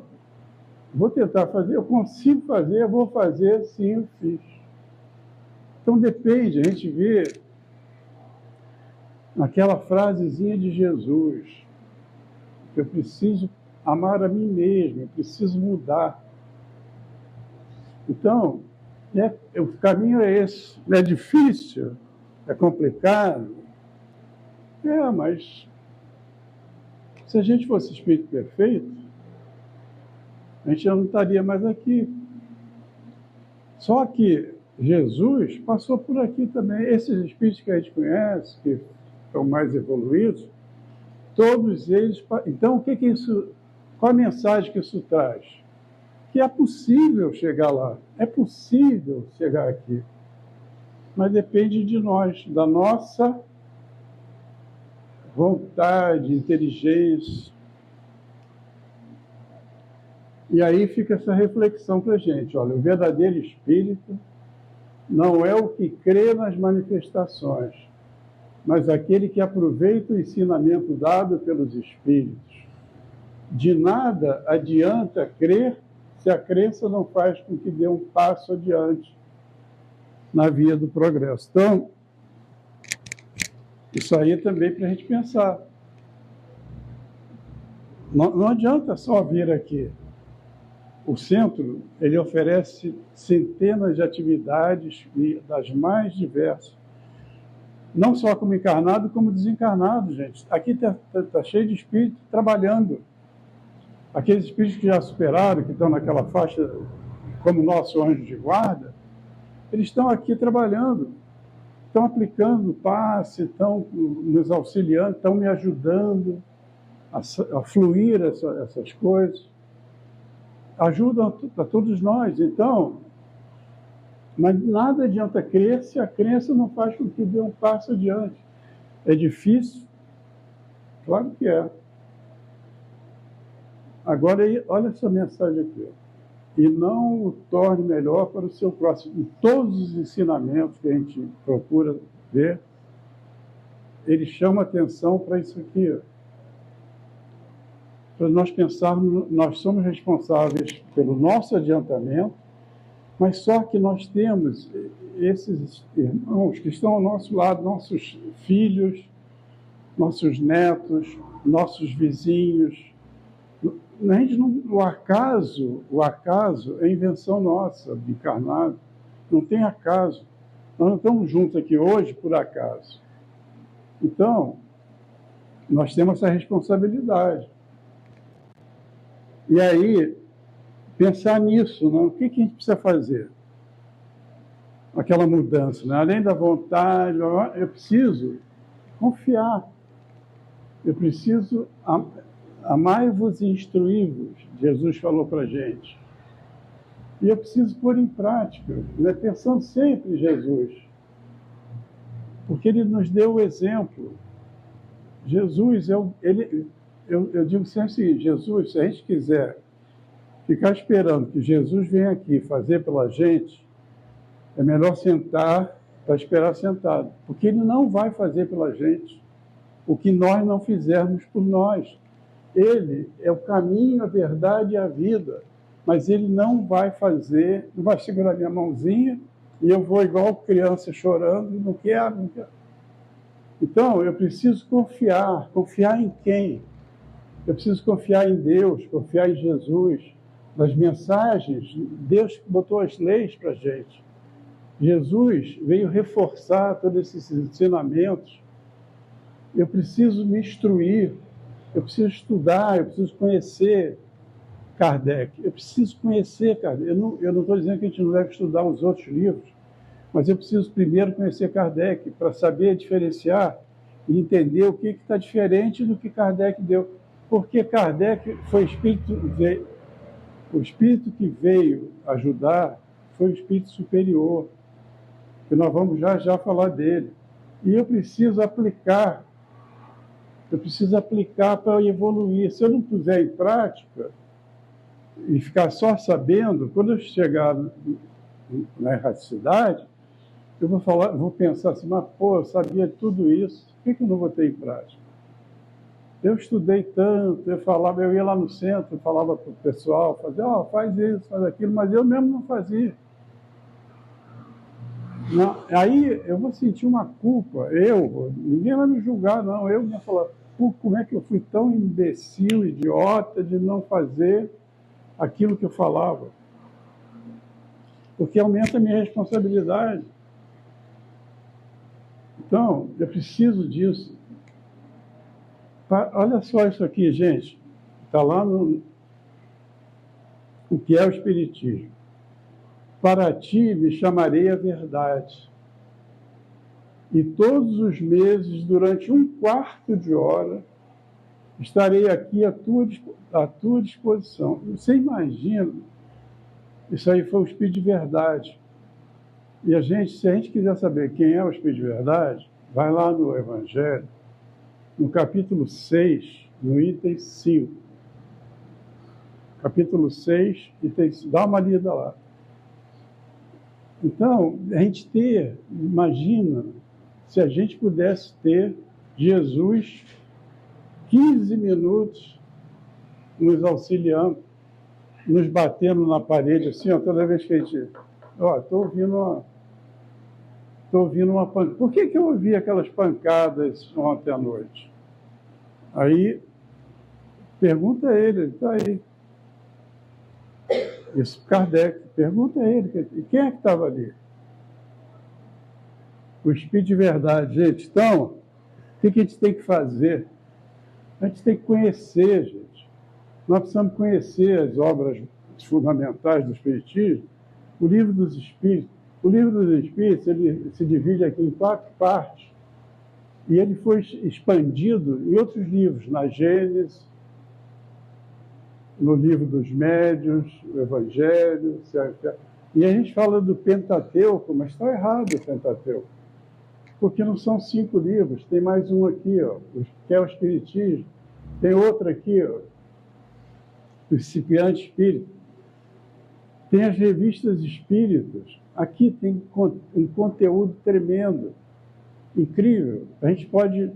vou tentar fazer, eu consigo fazer, eu vou fazer, sim, eu fiz. Então depende, a gente vê aquela frasezinha de Jesus, que eu preciso amar a mim mesmo, eu preciso mudar. Então, o caminho é esse. É difícil, é complicado, mas se a gente fosse espírito perfeito, a gente já não estaria mais aqui. Só que Jesus passou por aqui também. Esses espíritos que a gente conhece, que são mais evoluídos, todos eles... Então, o que isso... Qual a mensagem que isso traz? Que é possível chegar lá, é possível chegar aqui. Mas depende de nós, da nossa vontade, inteligência. E aí fica essa reflexão para a gente. Olha, o verdadeiro espírito não é o que crê nas manifestações, mas aquele que aproveita o ensinamento dado pelos espíritos. De nada adianta crer se a crença não faz com que dê um passo adiante na via do progresso. Então, isso aí é também para a gente pensar. Não adianta só vir aqui. O centro, ele oferece centenas de atividades das mais diversas. Não só como encarnado, como desencarnado, gente. Aqui está cheio de espíritos trabalhando. Aqueles espíritos que já superaram, que estão naquela faixa como nosso anjo de guarda, eles estão aqui trabalhando, estão aplicando o passe, estão nos auxiliando, estão me ajudando a fluir essas coisas. Ajudam a todos nós. Então, mas nada adianta crer se a crença não faz com que dê um passo adiante. É difícil? Claro que é. Agora, olha essa mensagem aqui. E não o torne melhor para o seu próximo. Em todos os ensinamentos que a gente procura ver, ele chama atenção para isso aqui. Para nós pensarmos, nós somos responsáveis pelo nosso adiantamento, mas só que nós temos esses irmãos que estão ao nosso lado, nossos filhos, nossos netos, nossos vizinhos. O acaso é invenção nossa, de encarnado. Não tem acaso. Nós não estamos juntos aqui hoje por acaso. Então, nós temos essa responsabilidade. E aí, pensar nisso, né? O que a gente precisa fazer? Aquela mudança, né? Além da vontade, eu preciso confiar. Eu preciso amai-vos e instruí-vos, Jesus falou para a gente. E eu preciso pôr em prática, né? Pensando sempre em Jesus. Porque ele nos deu o exemplo. Jesus, eu digo sempre o seguinte, Jesus, se a gente quiser ficar esperando que Jesus venha aqui fazer pela gente, é melhor sentar para esperar sentado. Porque ele não vai fazer pela gente o que nós não fizermos por nós. Ele é o caminho, a verdade e a vida. Mas ele não vai fazer, não vai segurar minha mãozinha e eu vou igual criança chorando, não quero, não quero. Então, eu preciso confiar. Confiar em quem? Eu preciso confiar em Deus, confiar em Jesus, nas mensagens. Deus botou as leis para a gente. Jesus veio reforçar todos esses ensinamentos. Eu preciso me instruir, eu preciso estudar, eu preciso conhecer Kardec. Eu preciso conhecer Kardec. Eu não estou dizendo que a gente não deve estudar os outros livros, mas eu preciso primeiro conhecer Kardec para saber diferenciar e entender o que está diferente do que Kardec deu. Porque Kardec foi o espírito que veio ajudar foi o espírito superior, que nós vamos já falar dele. E eu preciso aplicar para evoluir. Se eu não puser em prática e ficar só sabendo, quando eu chegar na erraticidade, eu vou pensar assim, mas eu sabia tudo isso, por que eu não vou ter em prática? Eu estudei tanto, eu ia lá no centro, falava para o pessoal, faz isso, faz aquilo, mas eu mesmo não fazia. Não, aí eu vou sentir uma culpa, ninguém vai me julgar, não, eu vou falar, como é que eu fui tão imbecil, idiota, de não fazer aquilo que eu falava? Porque aumenta a minha responsabilidade. Então, eu preciso disso. Olha só isso aqui, gente. Está lá no o que é o Espiritismo. Para ti me chamarei a verdade. E todos os meses, durante 1/4 de hora, estarei aqui à tua disposição. Você imagina, isso aí foi o Espírito de Verdade. E se a gente quiser saber quem é o Espírito de Verdade, vai lá no Evangelho, no capítulo 6, no item 5. Capítulo 6, item 5. Dá uma lida lá. Então, a gente imagina, se a gente pudesse ter Jesus 15 minutos nos auxiliando, nos batendo na parede, assim, ó, toda vez que a gente... estou ouvindo uma pancada. Por que eu ouvi aquelas pancadas ontem à noite? Aí, pergunta a ele está aí. Isso, Kardec, pergunta a ele, quem é que estava ali? O Espírito de Verdade, gente. Então, o que a gente tem que fazer? A gente tem que conhecer, gente. Nós precisamos conhecer as obras fundamentais do Espiritismo. O Livro dos Espíritos. O Livro dos Espíritos, ele se divide aqui em 4 partes. E ele foi expandido em outros livros, na Gênesis, no Livro dos Médiuns, o Evangelho. E a gente fala do Pentateuco, mas está errado o Pentateuco. Porque não são 5 livros, tem mais um aqui, ó, que é o Espiritismo. Tem outro aqui, ó, o Principiante Espírita. Tem as revistas espíritas. Aqui tem um conteúdo tremendo, incrível. A gente pode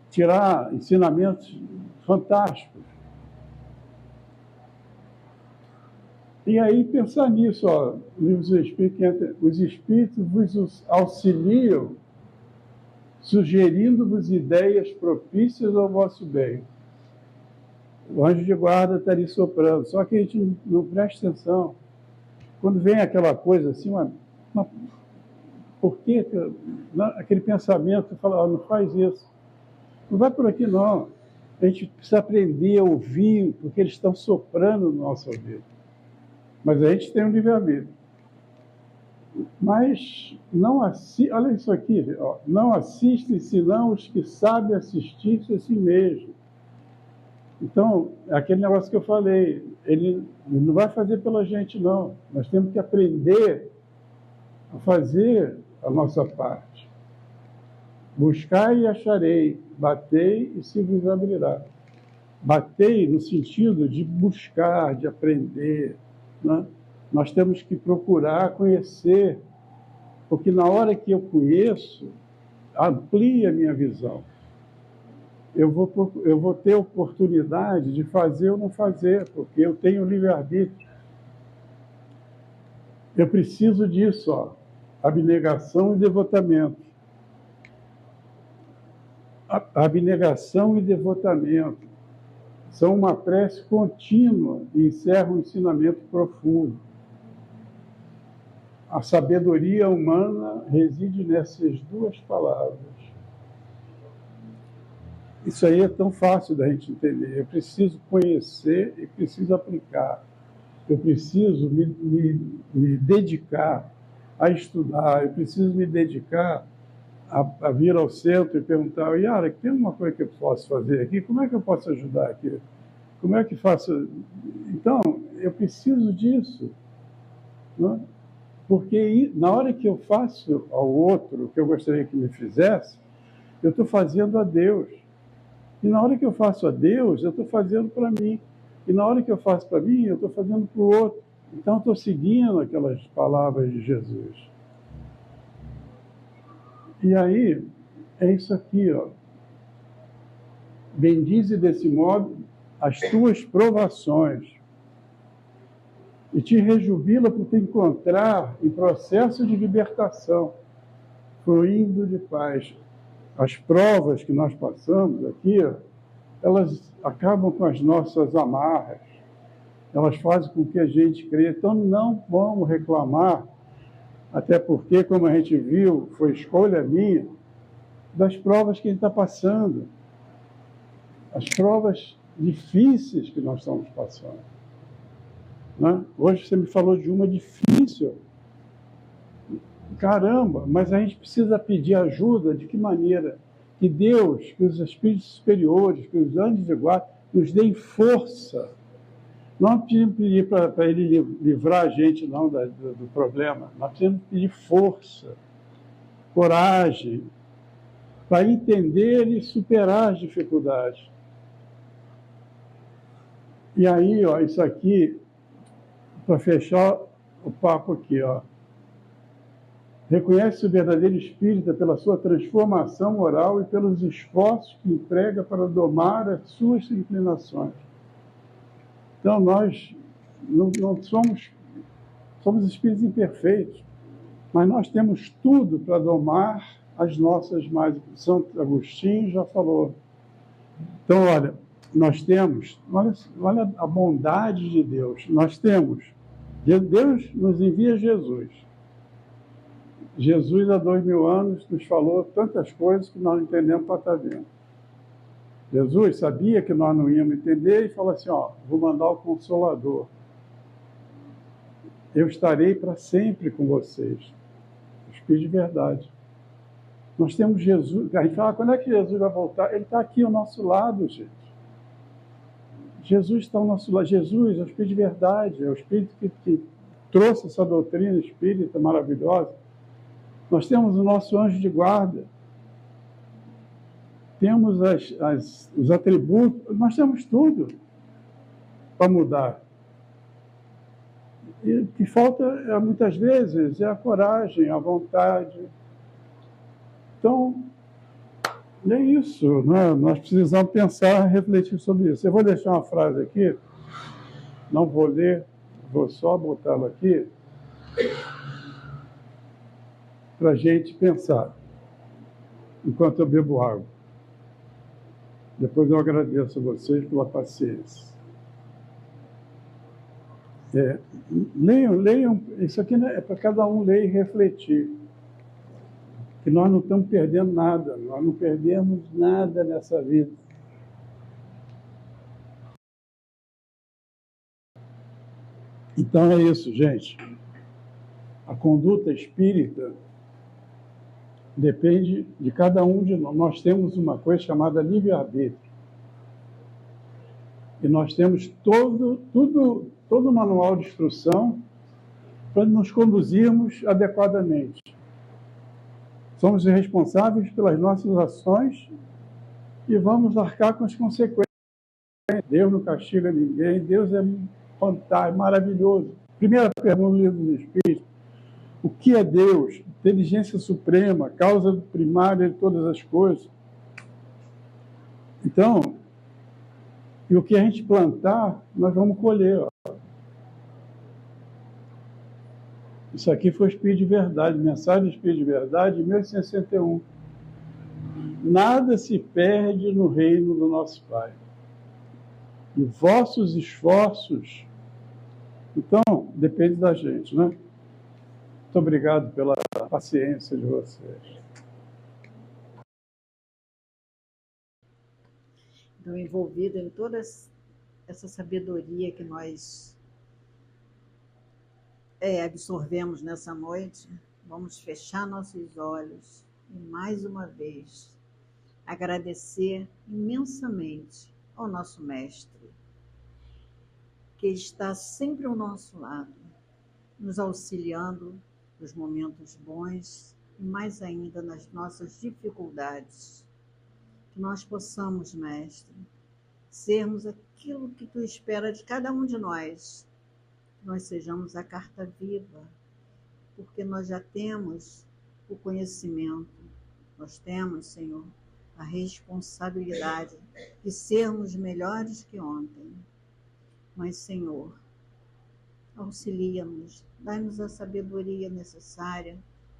tirar ensinamentos fantásticos. E aí pensar nisso, ó, livros dos Espíritos, os Espíritos vos auxiliam, sugerindo-vos ideias propícias ao vosso bem. O anjo de guarda está ali soprando, só que a gente não presta atenção. Quando vem aquela coisa assim, por que aquele pensamento fala, não faz isso? Não vai por aqui, não. A gente precisa aprender a ouvir, porque eles estão soprando no nosso ouvido. Mas a gente tem um livre-arbítrio. Mas não olha isso aqui, ó, não assistem senão os que sabem assistir-se a si mesmo. Então, aquele negócio que eu falei, ele não vai fazer pela gente, não. Nós temos que aprender a fazer a nossa parte. Buscai e acharei, batei e se vos abrirá. Batei no sentido de buscar, de aprender, né? Nós temos que procurar conhecer, porque na hora que eu conheço, amplia a minha visão. Eu vou ter oportunidade de fazer ou não fazer, porque eu tenho livre-arbítrio. Eu preciso disso, ó, abnegação e devotamento. Abnegação e devotamento são uma prece contínua e encerram um ensinamento profundo. A sabedoria humana reside nessas 2 palavras. Isso aí é tão fácil da gente entender. Eu preciso conhecer e preciso aplicar. Eu preciso me dedicar a estudar. Eu preciso me dedicar a vir ao centro e perguntar, Yara, tem alguma coisa que eu posso fazer aqui? Como é que eu posso ajudar aqui? Como é que faço? Então, eu preciso disso. Né? Porque na hora que eu faço ao outro o que eu gostaria que me fizesse, eu estou fazendo a Deus. E na hora que eu faço a Deus, eu estou fazendo para mim. E na hora que eu faço para mim, eu estou fazendo para o outro. Então, eu estou seguindo aquelas palavras de Jesus. E aí, é isso aqui, ó. Bendize desse modo as tuas provações. e te rejubila por te encontrar em processo de libertação, fluindo de paz. As provas que nós passamos aqui, elas acabam com as nossas amarras, elas fazem com que a gente creia. Então não vamos reclamar, até porque, como a gente viu, foi escolha minha, das provas que a gente está passando, as provas difíceis que nós estamos passando. Né? Hoje você me falou de uma difícil. Caramba, mas a gente precisa pedir ajuda. De que maneira? Que Deus, que os espíritos superiores, que os anjos de guarda nos deem força. Não precisamos pedir para ele livrar a gente não do problema. Nós precisamos pedir força, coragem, para entender e superar as dificuldades. E aí, ó, isso aqui, para fechar o papo aqui, ó. Reconhece o verdadeiro espírita pela sua transformação moral e pelos esforços que emprega para domar as suas inclinações. Então, nós não somos espíritos imperfeitos, mas nós temos tudo para domar as nossas mais... Santo Agostinho já falou. Então, olha, nós temos... Olha a bondade de Deus. Nós temos... Deus nos envia Jesus. Jesus, há 2000 anos, nos falou tantas coisas que nós não entendemos para estar vendo. Jesus sabia que nós não íamos entender e falou assim, ó, vou mandar o Consolador. Eu estarei para sempre com vocês. Espírito de verdade. Nós temos Jesus. A gente fala, quando é que Jesus vai voltar? Ele está aqui ao nosso lado, gente. Jesus está ao nosso lado. Jesus é o Espírito de verdade, é o Espírito que trouxe essa doutrina espírita maravilhosa. Nós temos o nosso anjo de guarda, temos os atributos, nós temos tudo para mudar. E o que falta, muitas vezes, é a coragem, a vontade. Então, é isso, né? Nós precisamos pensar, refletir sobre isso. Eu vou deixar uma frase aqui, não vou ler, vou só botá-la aqui, para a gente pensar, enquanto eu bebo água. Depois eu agradeço a vocês pela paciência. Leiam, isso aqui é para cada um ler e refletir. Que nós não estamos perdendo nada, nós não perdemos nada nessa vida. Então é isso, gente. A conduta espírita depende de cada um de nós. Nós temos uma coisa chamada livre-arbítrio. E nós temos todo o manual de instrução para nos conduzirmos adequadamente. Somos responsáveis pelas nossas ações e vamos arcar com as consequências. Deus não castiga ninguém, Deus é fantástico, maravilhoso. Primeira pergunta do Livro dos Espíritos: o que é Deus? Inteligência suprema, causa primária de todas as coisas. Então, e o que a gente plantar, nós vamos colher. Ó. Isso aqui foi Espírito de Verdade, mensagem do Espírito de Verdade, de 1861. Nada se perde no reino do nosso Pai. E vossos esforços, então, depende da gente, né? Muito obrigado pela paciência de vocês. Então, envolvido em toda essa sabedoria que nós absorvemos nessa noite, vamos fechar nossos olhos e, mais uma vez, agradecer imensamente ao nosso Mestre, que está sempre ao nosso lado, nos auxiliando nos momentos bons e mais ainda nas nossas dificuldades. Que nós possamos, Mestre, sermos aquilo que Tu espera de cada um de nós. Que nós sejamos a carta viva, porque nós já temos o conhecimento, nós temos, Senhor, a responsabilidade de sermos melhores que ontem. Mas, Senhor, Auxilia-nos, dai-nos a sabedoria necessária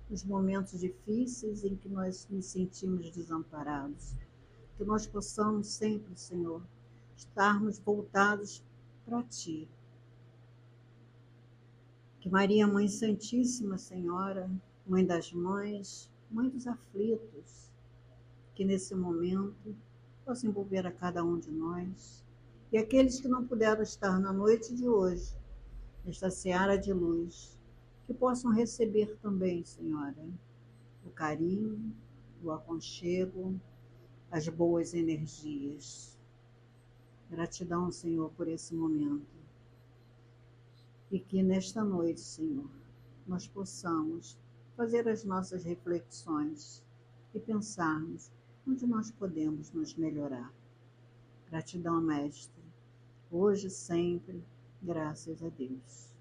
nos momentos difíceis em que nós nos sentimos desamparados. Que nós possamos sempre, Senhor, estarmos voltados para Ti. Que Maria, Mãe Santíssima Senhora, Mãe das Mães, Mãe dos aflitos, que nesse momento possa envolver a cada um de nós e aqueles que não puderam estar na noite de hoje, nesta seara de luz, que possam receber também, Senhora, o carinho, o aconchego, as boas energias. Gratidão, Senhor, por esse momento. E que nesta noite, Senhor, nós possamos fazer as nossas reflexões e pensarmos onde nós podemos nos melhorar. Gratidão, Mestre, hoje e sempre, graças a Deus.